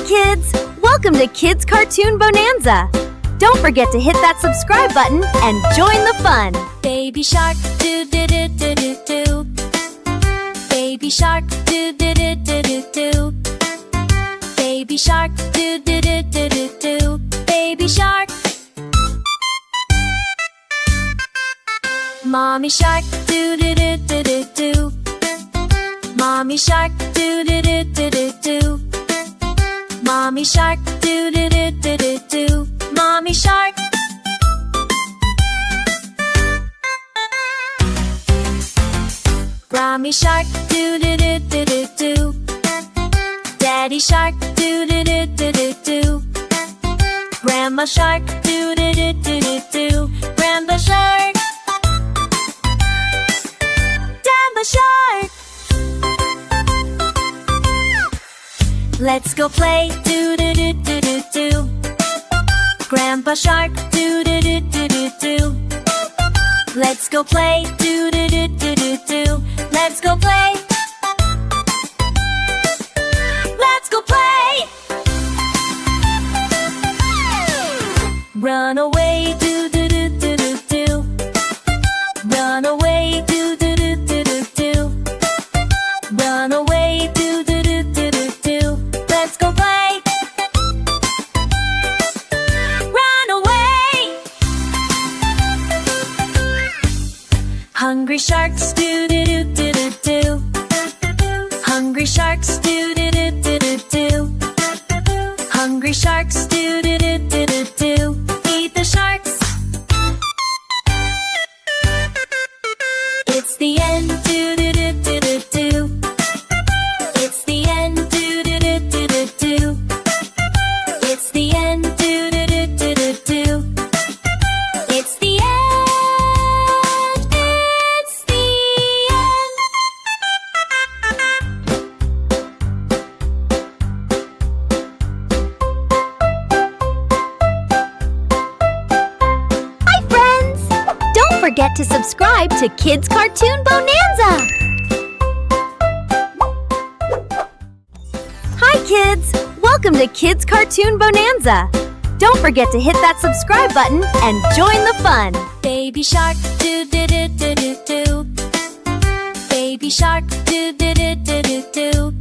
kids! Welcome to Kids Cartoon Bonanza! Don't forget to hit that subscribe button and join the fun! Baby shark, do-do-do-do-do-do. Baby shark, do-do-do-do-do-do. Baby shark, do-do-do-do-do-do. Baby shark. Mommy shark, do-do-do-do-do-do. Mommy shark, do-do-do-do-do-do. Mommy shark, do-do-do-do-do-do. Mommy shark. Mommy shark, do-do-do-do-do-do. Daddy shark, do-do-do-do-do-do. Grandma shark, do-do-do-do-do-do. Grandpa shark. Grandpa shark. Let's go play, do-do-do-do-do-do. Grandpa shark, do-do-do-do-do-do. Let's go play, do-do-do-do-do-do. Let's go play. Let's go play. Run away, do-do-do-do-do-do. Run away, do-do-do-do-do-do. Run away, do-do-do-do-do-do. Let's go play. Run away. Hungry sharks, do-do-do-do-do-do. Hungry sharks, do-do-do-do-do-do. Hungry sharks, do-do-do-do-do-do. Eat the sharks. It's the end, do-do-do-do-do-do. It's the end, do-do-do-do-do-do. It's the end, do-do-do-do-do-do. It's the end. It's the end. Hi friends! Don't forget to subscribe to Kids Cartoon Bonanza! Hi kids! Welcome to Kids Cartoon Bonanza! Don't forget to hit that subscribe button and join the fun! Baby shark, do-do-do-do-do-do. Baby shark, do-do-do-do-do-do.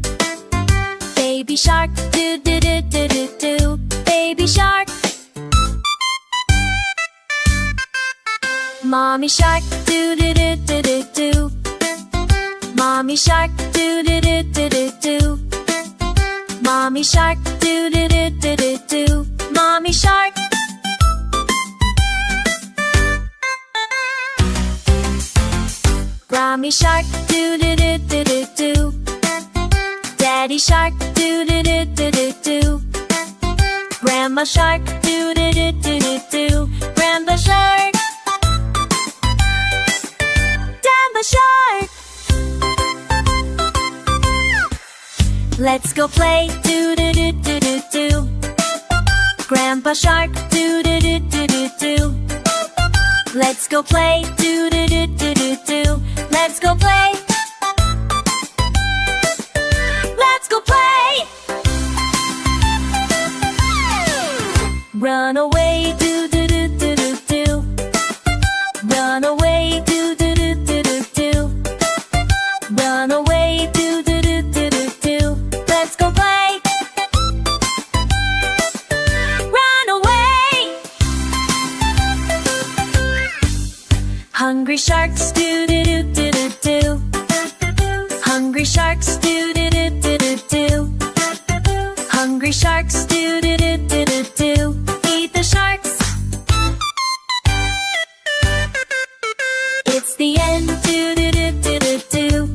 Baby shark, do-do-do-do-do-do. Baby shark. Mommy shark, do-do-do-do-do-do. Mommy shark, do-do-do-do-do-do. Mommy shark, do-do-do-do-do-do. Mommy shark. Mommy shark, do-do-do-do-do-do. Daddy shark, do-do-do-do-do-do. Grandma shark, do-do-do-do-do-do. Grandpa shark. Grandpa shark. Let's go play, do-do-do-do-do-do. Grandpa shark, do-do-do-do-do-do. Let's go play, do-do-do-do-do-do. Let's go play. Let's go play. Run away, do-do-do-do-do-do. Run away, do-do-do-do-do-do. Run away, do-do-do-do-do-do. Let's go play. Run away. Hungry sharks, do-do-do-do-do-do. Hungry sharks, do-do-do-do-do-do. Hungry sharks, do-do-do-do-do-do. Eat the sharks. It's the end, do-do-do-do-do-do.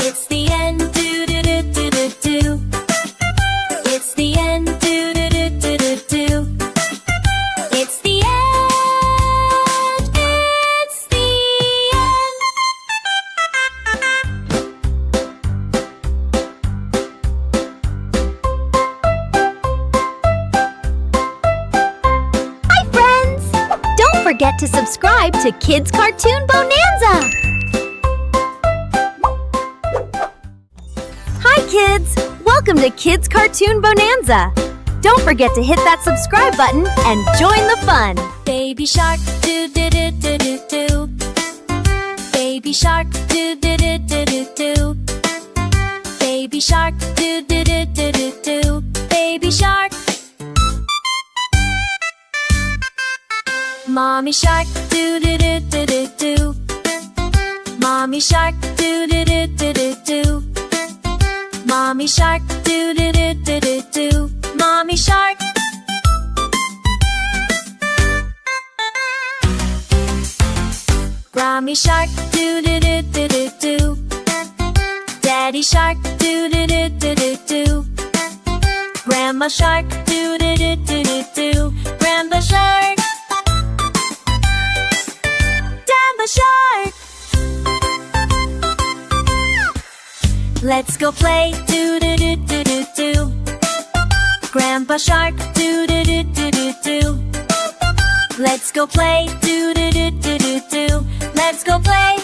It's the end, do-do-do-do-do-do. It's the end, do-do-do-do-do-do. It's the end. It's the end. Hi friends! Don't forget to subscribe to Kids Cartoon Bonanza! Hi kids! Welcome to Kids Cartoon Bonanza. Don't forget to hit that subscribe button and join the fun. Baby shark, do do do do do do. Baby shark, do do do do do do. Baby shark, do do do do do do. Baby shark. Mommy shark, do do do do do do. Mommy shark, do do do do do do. Mommy shark, do do do do do do. Mommy shark. Mommy shark, do do do do do do. Daddy shark, do do do do do do. Grandma shark, do do do do do do. Grandma shark. Grandma shark. Let's go play, do do do do do do. Grandpa shark, do do do do do do. Let's go play, do do do do do do. Let's go play.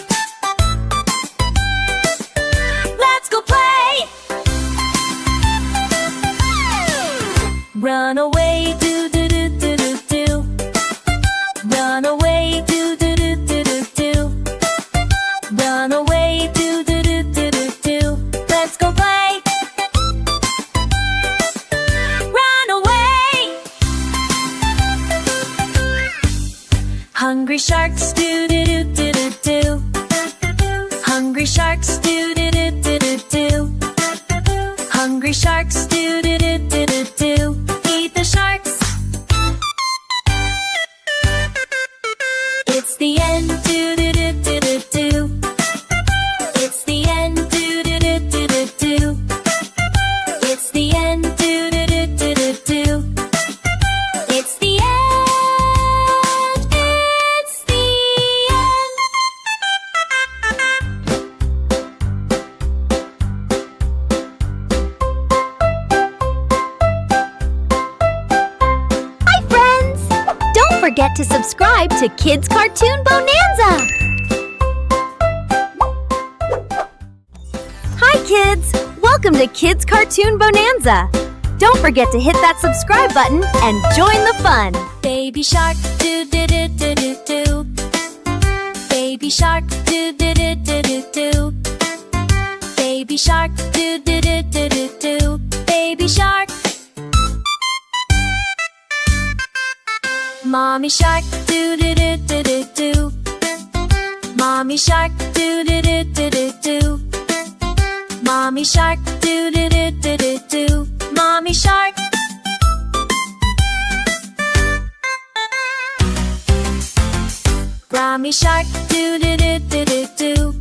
Let's go play. Run away, do do do do do do. Run away, do do do do do do. Run away, do do do do do do. Let's go play. Run away. Hungry sharks, do do do do do do. Hungry sharks, do do do do do do. Hungry sharks, do do do do do do. Eat the sharks. It's the end, do do do do do do. It's the end, do do do do do do. It's the end, do do do do do do. It's the end. It's the end. Hi, friends! Don't forget to subscribe to Kids Cartoon Bonanza. Hi, kids! Welcome to Kids Cartoon Bonanza. Don't forget to hit that subscribe button and join the fun. Baby shark, do do do do do do. Baby shark, do do do do do do. Baby shark, do do do do do do. Baby shark. Mommy shark, do do do do do do. Mommy shark, do do do do do do. Mommy shark, do do do do do do. Mommy shark. Mommy shark, do do do do do do.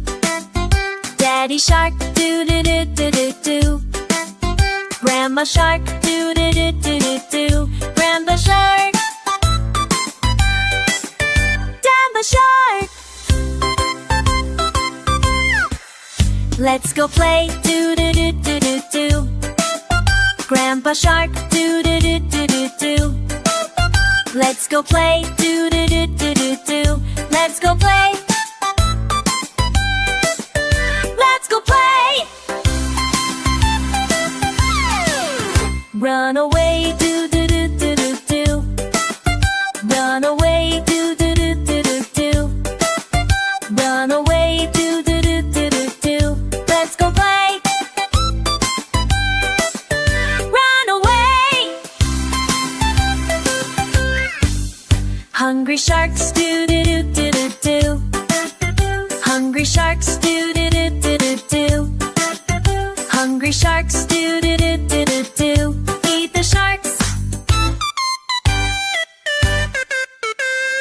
Daddy shark, do do do do do do. Grandma shark, do do do do do do. Grandma shark. Grandma shark. Let's go play, do do do do do do. Grandpa shark, do do do do do do. Let's go play, do do do do do do. Let's go play. Let's go play. Run away, do do do do do do. Run away, do do do do do do. Run away, do do do do do do. Let's go play. Run away. Hungry sharks, do do do do do do. Hungry sharks, do do do do do do. Hungry sharks, do do do do do do. Eat the sharks.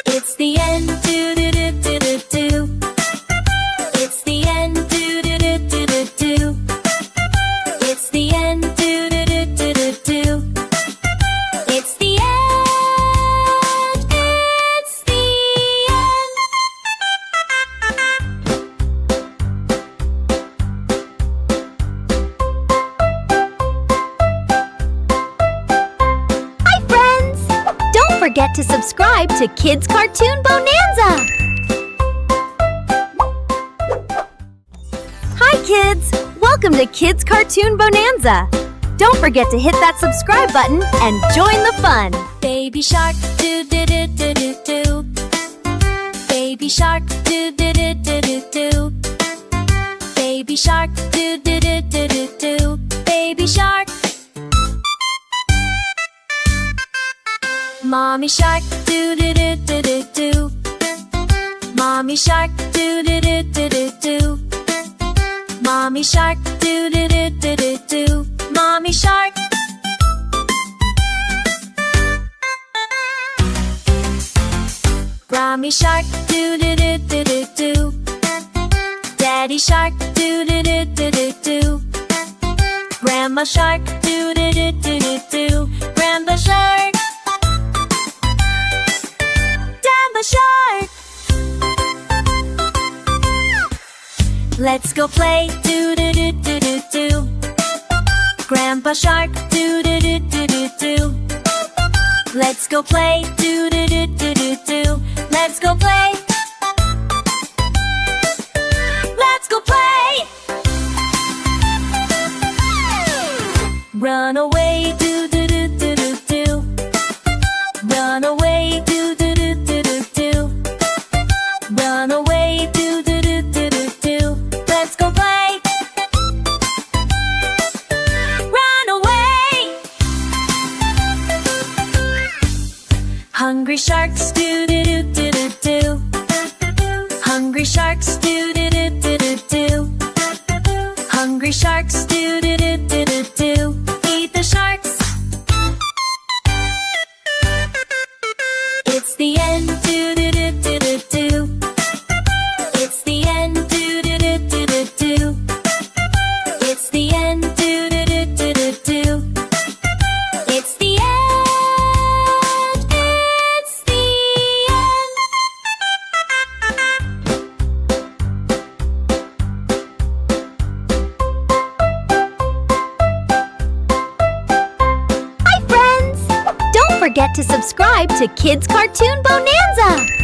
It's the end, do do do do do do. It's the end, do do do do do do. It's the end, do do do do do do. It's the end. It's the end. Hi, friends! Don't forget to subscribe to Kids Cartoon Bonanza. Hi, kids! Welcome to Kids Cartoon Bonanza. Don't forget to hit that subscribe button and join the fun. Baby shark, do do do do do do. Baby shark, do do do do do do. Baby shark, do do do do do do. Baby shark. Mommy shark, do do do do do do. Mommy shark, do do do do do do. Mommy shark, do do do do do do. Mommy shark. Mommy shark, do do do do do do. Daddy shark, do do do do do do. Grandma shark, do do do do do do. Grandpa shark. Grandpa shark. Let's go play, do do do do do do. Grandpa shark, do do do do do do. Let's go play, do do do do do do. Let's go play. Let's go play. Run away, do do do do do do. Run away, do do do do do do. Run away, do do do do do do. Let's go play. Run away. Hungry sharks, do do do do do do. Hungry sharks, do do do do do do. Hungry sharks, do do do do do do. Eat the sharks. It's the end, do do do do do do. It's the end, do do do do do do. It's the end, do do do do do do. It's the end. It's the end. Hi, friends! Don't forget to subscribe to Kids Cartoon Bonanza.